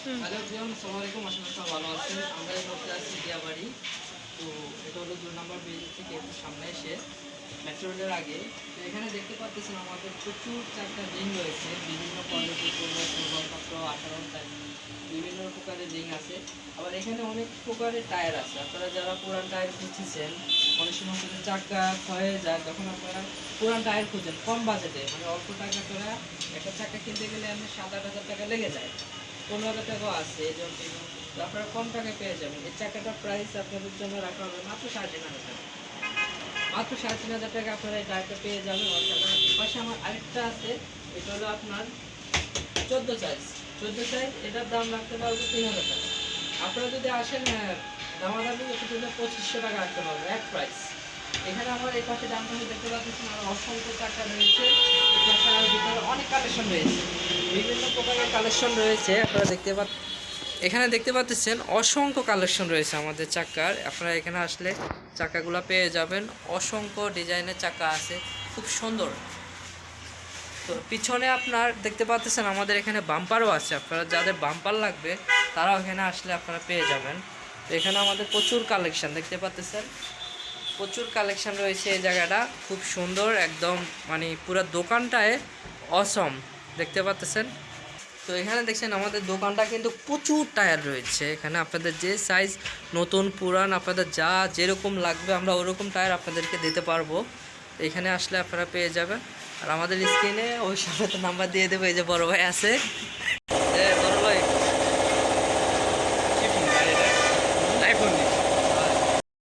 Hello everyone, আসসালামু আলাইকুম। আশা করি সবাই ভালো আছেন। আমরা এই মুহূর্তে আছি দিয়াবাড়ি। তো এটা হলো ২ নম্বর ব্রিজ থেকে একটু সামনে এসে মেট্রো রেলের আগে। তো এখানে দেখতে পাচ্ছেন আমাদের প্রচুর চারটা রিং রয়েছে, বিভিন্ন কোয়ালিটি, ১৬ ১৭ 18 বিভিন্ন প্রকারের রিং আছে। আবার এখানে অনেক প্রকারের টায়ার আছে। আপনারা যারা পুরান টায়ার খুঁজছেন, অনেক সময় যদি চাকা ক্ষয়ে যায়, তখন আপনারা পুরান টায়ার খুঁজেন কম বাজেটে, মানে অল্প টাকা করে একটা চাকা কিনতে গেলে এমনি ৭-৮ হাজার টাকা লেগে যায়, ১৫,০০০ টাকাও আছে। এই জন্য আপনারা কম টাকায় পেয়ে যাবেন। এই চাকাটার প্রাইস আপনাদের জন্য রাখা হবে মাত্র ৩৫,০০০ টাকা। মাত্র ৩৫,০০০ টাকা আপনারা এই টায়ারটা পেয়ে যাবেন। পাশে আমার আরেকটা আছে, এটা হলো আপনার ১৪ সাইজ। এটার দাম রাখতে পারবো ৩,০০০ টাকা। আপনারা যদি আসেন, দামাদামি এটার জন্য ২৫০০ টাকা রাখতে পারবো, এক প্রাইস। এখানে আমার এই পাশে ডান পাশে দেখতে পাচ্ছেন আমার অসংখ্য চাকা রয়েছে। এই চাকার ভিতরে অনেক কালেকশন রয়েছে, বিভিন্ন প্রকারের কালেকশন রয়েছে। আপনারা দেখতে পাচ্ছেন, এখানে দেখতে পাচ্ছেন অসংখ্য কালেকশন রয়েছে আমাদের চাকার। আপনারা এখানে আসলে চাকাগুলো পেয়ে যাবেন। অসংখ্য ডিজাইনের চাকা আছে, খুব সুন্দর। তো পিছনে আপনার দেখতে পাচ্ছেন আমাদের এখানে বাম্পারও আছে। আপনারা যাদের বাম্পার লাগবে তারাও এখানে আসলে আপনারা পেয়ে যাবেন। তো এখানে আমাদের প্রচুর কালেকশন দেখতে পাচ্ছেন, প্রচুর কালেকশন রয়েছে। এই জায়গাটা খুব সুন্দর, একদম মানে পুরো দোকানটায় অসম দেখতে পাচ্ছেন। তো এখানে দেখছেন আমাদের দোকানটা কিন্তু প্রচুর টায়ার রয়েছে। এখানে আপনাদের যে সাইজ, নতুন পুরান, আপনাদের যা যেরকম লাগবে আমরা ওরকম টায়ার আপনাদেরকে দিতে পারবো। এখানে আসলে আপনারা পেয়ে যাবেন। আর আমাদের স্ক্রিনে ওই সাথে নাম্বার দিয়ে দেবো, এই যে বড় ভাই আছে।